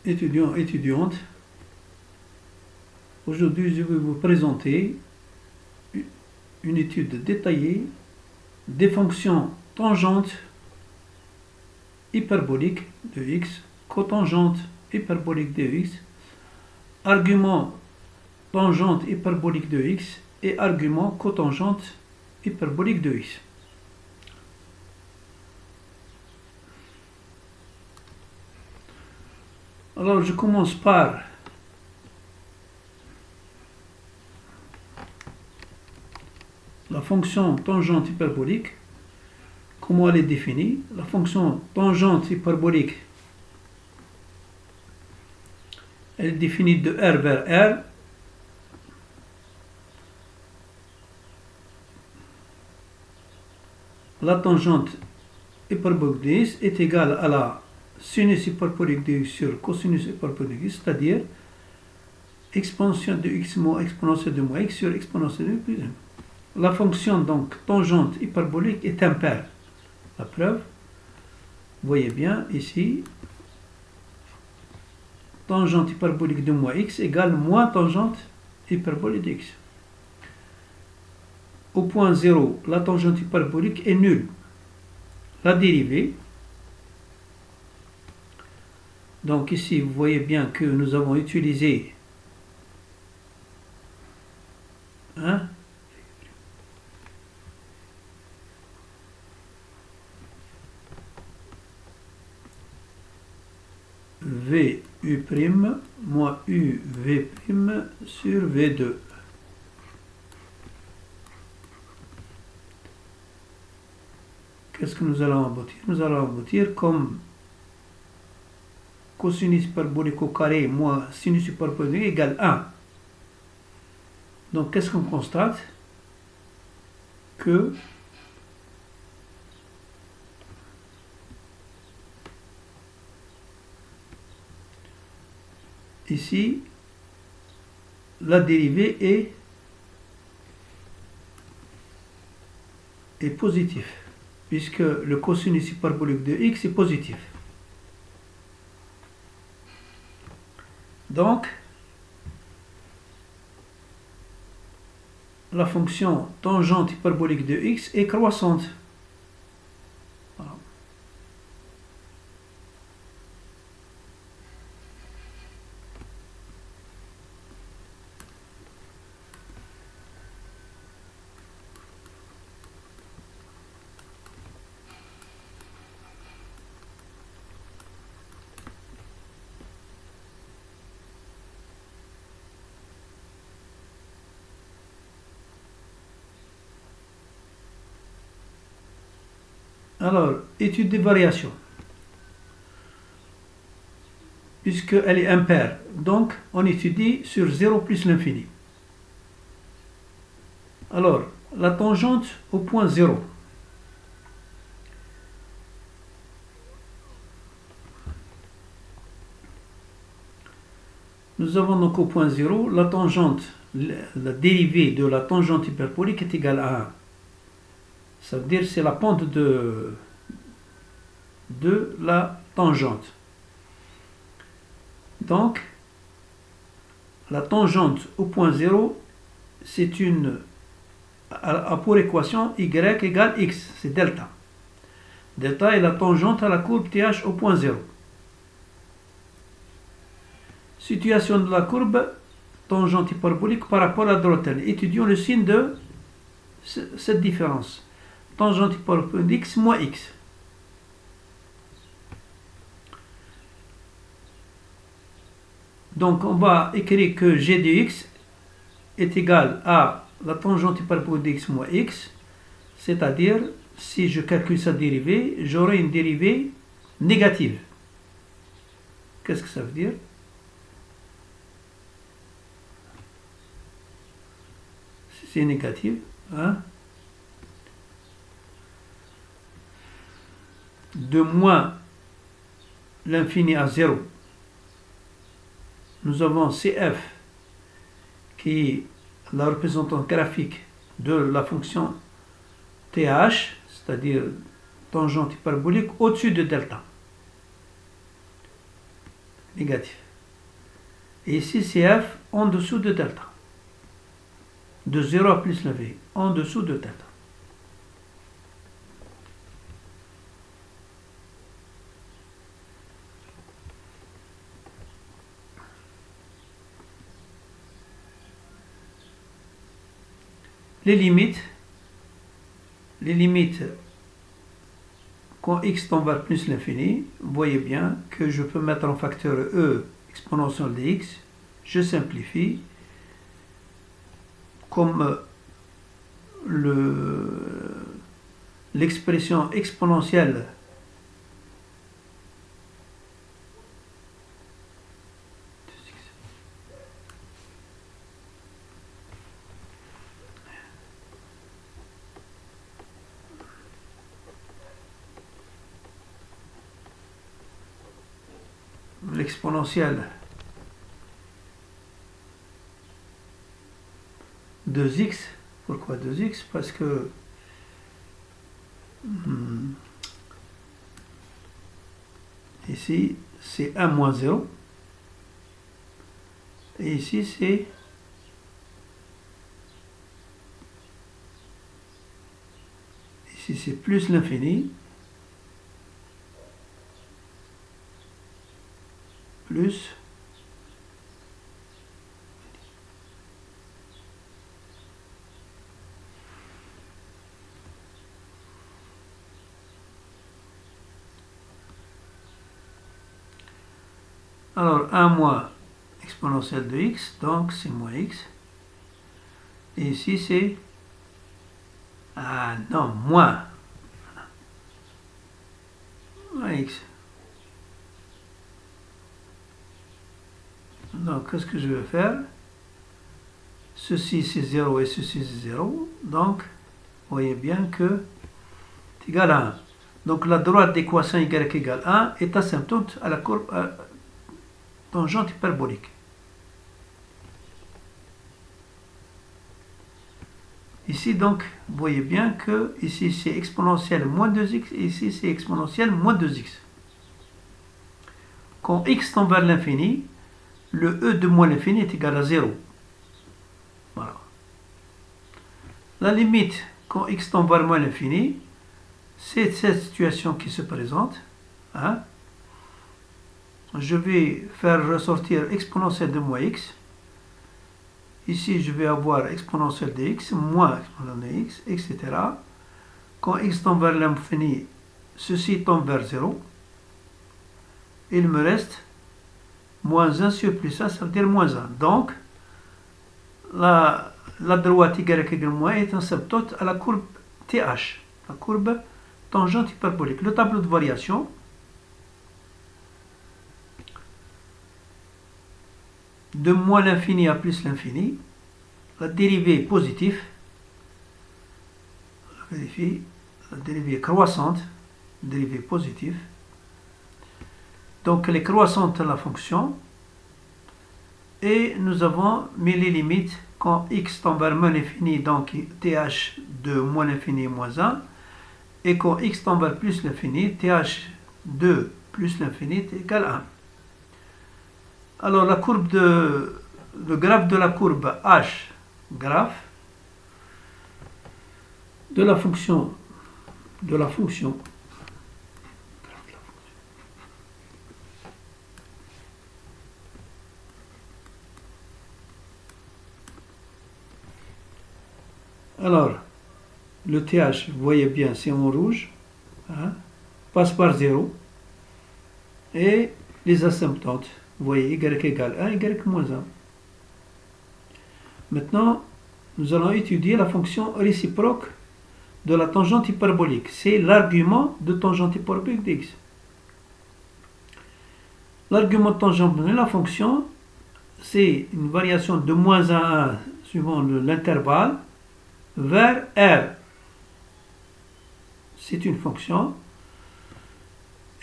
étudiants, étudiantes, aujourd'hui je vais vous présenter une étude détaillée des fonctions tangentes hyperboliques de x, cotangente hyperbolique de x, argument tangente hyperbolique de x et argument cotangente hyperbolique de x. Alors je commence par la fonction tangente hyperbolique. Comment elle est définie? La fonction tangente hyperbolique, elle est définie de R vers R. La tangente hyperbolique de x est égale à la sinus hyperbolique de x sur cosinus hyperbolique de x, c'est-à-dire exponentielle de x moins exponentielle de moins x sur exponentielle de x plus 1. La fonction donc tangente hyperbolique est impaire. La preuve, vous voyez bien ici, tangente hyperbolique de moins x égale moins tangente hyperbolique de x. Au point 0, la tangente hyperbolique est nulle. La dérivée, donc ici vous voyez bien que nous avons utilisé VU' moins UV' sur V2. Qu'est-ce que nous allons aboutir? Nous allons aboutir comme cosinus hyperbolique au carré moins sinus hyperbolique égale 1. Donc qu'est-ce qu'on constate? Que ici, la dérivée est positive, puisque le cosinus hyperbolique de x est positif. Donc, la fonction tangente hyperbolique de x est croissante. Voilà. Alors, étude des variations. Puisqu'elle est impaire, donc on étudie sur 0 plus l'infini. Alors, la tangente au point 0. Nous avons donc au point 0, la tangente, la dérivée de la tangente hyperbolique est égale à 1. Ça veut dire c'est la pente de la tangente. Donc, la tangente au point 0, c'est a pour équation y égale x, c'est delta. Delta est la tangente à la courbe TH au point 0. Situation de la courbe tangente hyperbolique par rapport à droite. Étudions le signe de cette différence. Tangente hyperbolique x moins x. Donc on va écrire que g de x est égal à la tangente hyperbolique de x moins x, c'est-à-dire si je calcule sa dérivée, j'aurai une dérivée négative. Qu'est-ce que ça veut dire? Si c'est négatif, de moins l'infini à 0, nous avons CF qui est la représentante graphique de la fonction TH, c'est-à-dire tangente hyperbolique au-dessus de delta. négatif. Et ici, c'est f en dessous de delta. De 0 à plus l'infini, en dessous de delta. Les limites quand x tend vers plus l'infini, vous voyez bien que je peux mettre en facteur e exponentielle de x, je simplifie, comme l'expression exponentielle de x. Pourquoi 2x? Parce que ici c'est 1 moins 0 et ici c'est plus l'infini plus alors 1 moins exponentielle de x, donc c'est moins x. Et ici c'est moins x. Donc qu'est-ce que je vais faire? Ceci c'est 0 et ceci c'est 0. Donc vous voyez bien que c'est égal à 1. Donc la droite d'équation y égale 1 est asymptote à la courbe tangente hyperbolique. Ici donc, vous voyez bien que ici c'est exponentielle moins 2x et ici c'est exponentielle moins 2x. Quand x tend vers l'infini, le e de moins l'infini est égal à 0. Voilà. La limite quand x tend vers moins l'infini, c'est cette situation qui se présente. Hein? Je vais faire ressortir exponentielle de moins x. Ici, je vais avoir exponentielle de x, moins exponentielle de x, etc. Quand x tend vers l'infini, ceci tombe vers 0. Il me reste moins 1 sur plus 1, ça veut dire moins 1. Donc, la droite y égale moins est asymptote à la courbe TH, la courbe tangente hyperbolique. Le tableau de variation, de moins l'infini à plus l'infini, la dérivée est positive, vérifie, la dérivée est croissante, dérivée positive, donc elle est croissante à la fonction, et nous avons mis les limites quand x tend vers moins l'infini, donc th de moins l'infini moins 1, et quand x tend vers plus l'infini, th de plus l'infini est égal à 1. Alors la courbe le graphe de la courbe h, graphe de la fonction alors le th, vous voyez bien, c'est en rouge, hein, passe par 0 et les asymptotes. Vous voyez, y égale 1, y moins 1. Maintenant, nous allons étudier la fonction réciproque de la tangente hyperbolique. C'est l'argument de tangente hyperbolique d'x. L'argument de tangente de la fonction, c'est une variation de moins 1 à 1 suivant l'intervalle vers R. C'est une fonction.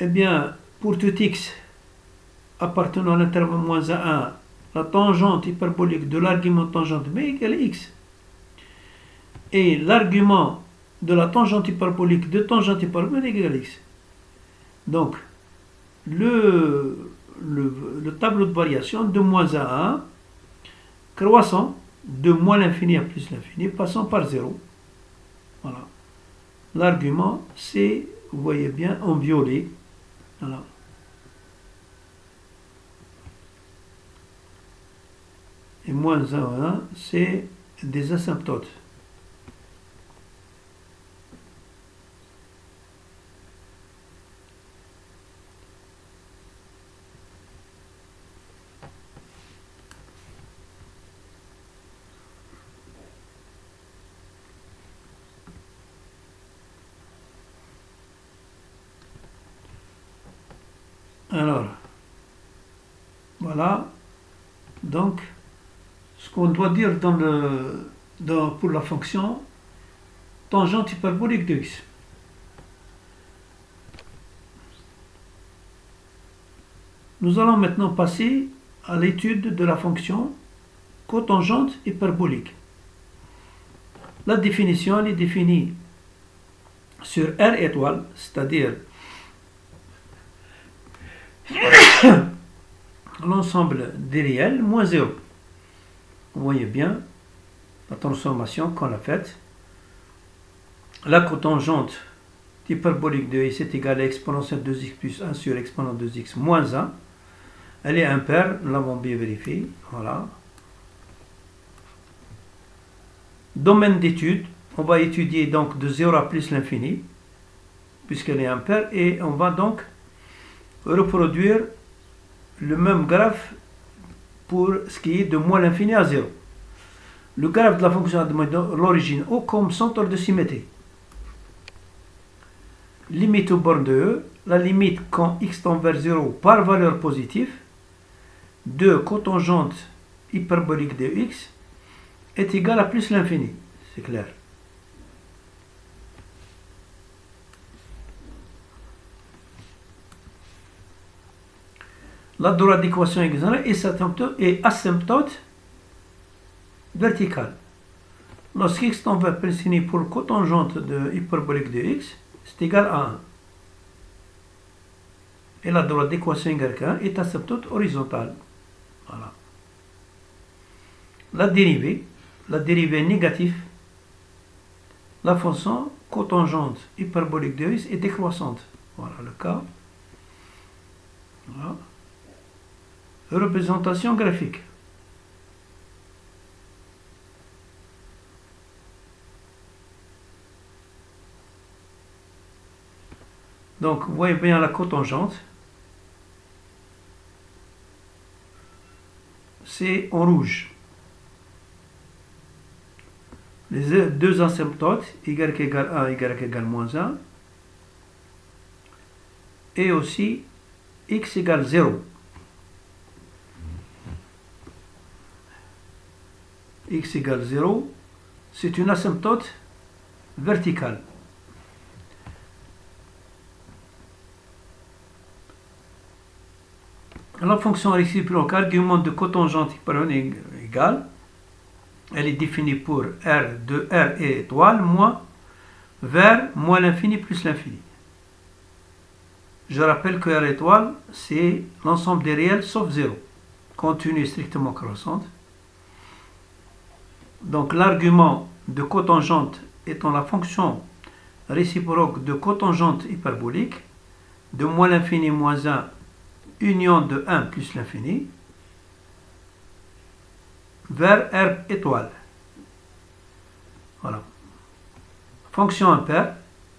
Eh bien, pour tout x appartenant à l'intervalle moins 1 à 1, la tangente hyperbolique de l'argument tangente b égale x. Et l'argument de la tangente hyperbolique de tangente hyperbolique égale x. Donc, le tableau de variation de moins 1 à 1, croissant de moins l'infini à plus l'infini, passant par 0. Voilà. L'argument, c'est, vous voyez bien, en violet. Voilà. Et moins 1 à 1, c'est des asymptotes. Alors, voilà, donc, ce qu'on doit dire pour la fonction tangente hyperbolique de x. Nous allons maintenant passer à l'étude de la fonction cotangente hyperbolique. La définition, elle est définie sur R étoile, c'est-à-dire l'ensemble des réels moins 0. Vous voyez bien la transformation qu'on a faite. La cotangente hyperbolique de x est égale à exponentielle 2x plus 1 sur exponent 2x moins 1. Elle est impaire, nous l'avons bien vérifié. Voilà. Domaine d'étude, on va étudier donc de 0 à plus l'infini, puisqu'elle est impaire, et on va donc reproduire le même graphe pour ce qui est de moins l'infini à 0. Le graphe de la fonction a de l'origine O comme centre de symétrie. Limite aux bornes de E, la limite quand x tend vers 0 par valeur positive de cotangente hyperbolique de x est égale à plus l'infini. C'est clair. La droite d'équation est asymptote verticale. Lorsque x tend vers l'infini pour cotangente de hyperbolique de x, c'est égal à 1. Et la droite d'équation y1 est asymptote horizontale. Voilà. La dérivée négative, la fonction cotangente hyperbolique de x est décroissante. Voilà le cas. Voilà. Représentation graphique. Donc, vous voyez bien la cotangente. C'est en rouge. Les deux asymptotes, y égale 1, y égale moins 1. Et aussi x égale 0. X égale 0, c'est une asymptote verticale. La fonction réciproque argument de cotangente hyperbolique égale, elle est définie pour R de R et étoile moins vers moins l'infini plus l'infini. Je rappelle que R étoile, c'est l'ensemble des réels sauf 0, continue strictement croissante. Donc l'argument de cotangente étant la fonction réciproque de cotangente hyperbolique de moins l'infini moins 1 union de 1 plus l'infini vers R étoile. Voilà. Fonction impaire.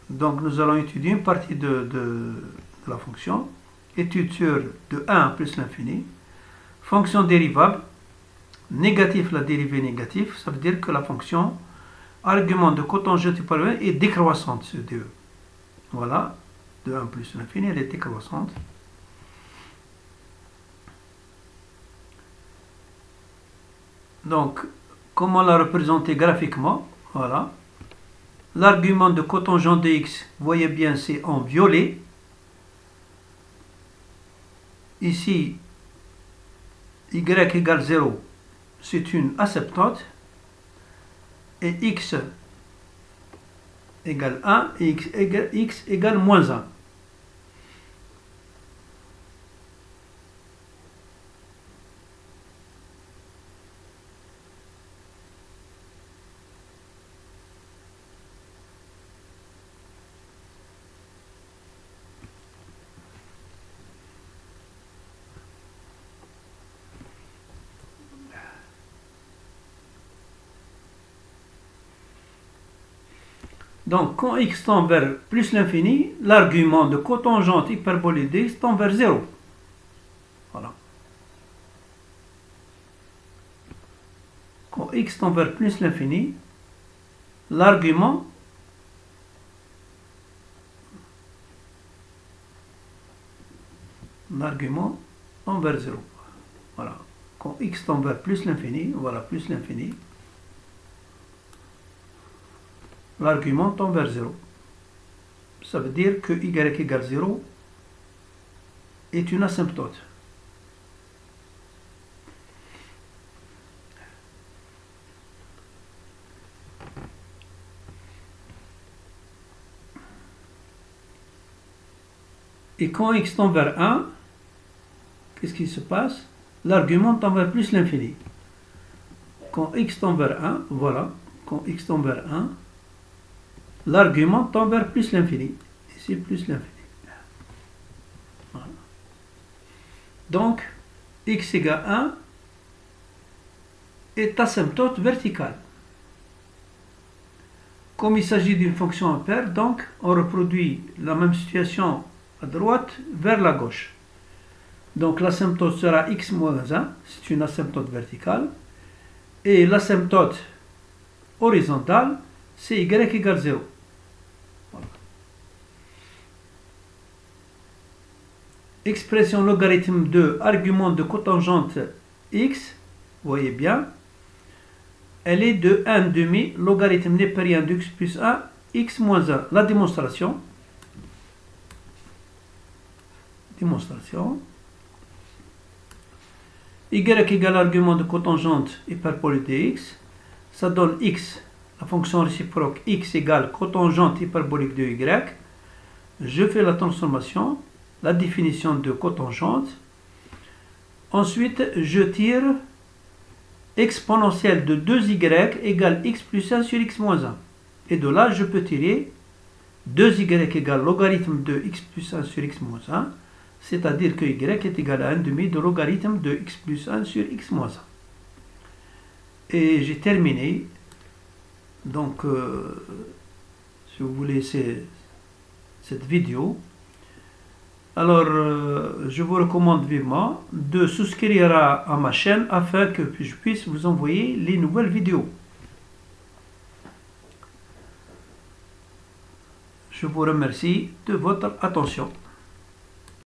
Donc nous allons étudier une partie de la fonction. Étude sur de 1 plus l'infini. Fonction dérivable. Négatif, la dérivée négative, ça veut dire que la fonction argument de cotangente hyperbolique est décroissante sur de. Voilà. De 1 plus l'infini, elle est décroissante. Donc, comment la représenter graphiquement? Voilà. L'argument de cotangente de x, vous voyez bien, c'est en violet. Ici, y égale 0, c'est une asymptote. Et x égale 1 et x égale moins 1. Donc, quand x tend vers plus l'infini, l'argument de cotangente hyperbolique de x tend vers 0. Voilà. Quand x tend vers plus l'infini, l'argument tend vers 0. Voilà. Quand x tend vers plus l'infini, voilà, plus l'infini, l'argument tend vers 0. Ça veut dire que y égale 0 est une asymptote. Et quand x tend vers 1, qu'est-ce qui se passe? L'argument tend vers plus l'infini. Quand x tend vers 1, voilà, quand x tend vers 1, l'argument tend vers plus l'infini. Ici, plus l'infini. Voilà. Donc, x égale 1 est asymptote verticale. Comme il s'agit d'une fonction impaire, donc on reproduit la même situation à droite vers la gauche. Donc l'asymptote sera x moins 1, c'est une asymptote verticale, et l'asymptote horizontale, c'est y égale 0. Voilà. Expression logarithme de argument de cotangente x, vous voyez bien, elle est de 1 demi logarithme népérien de x plus 1, x moins 1. La démonstration. Y égale argument de cotangente hyperbolique de x. Ça donne x, la fonction réciproque x égale cotangente hyperbolique de y. Je fais la transformation, la définition de cotangente. Ensuite, je tire exponentielle de 2y égale x plus 1 sur x moins 1. Et de là, je peux tirer 2y égale logarithme de x plus 1 sur x moins 1, c'est-à-dire que y est égal à 1 demi de logarithme de x plus 1 sur x moins 1. Et j'ai terminé. Donc, si vous voulez, cette vidéo. Alors, je vous recommande vivement de souscrire à ma chaîne afin que je puisse vous envoyer les nouvelles vidéos. Je vous remercie de votre attention.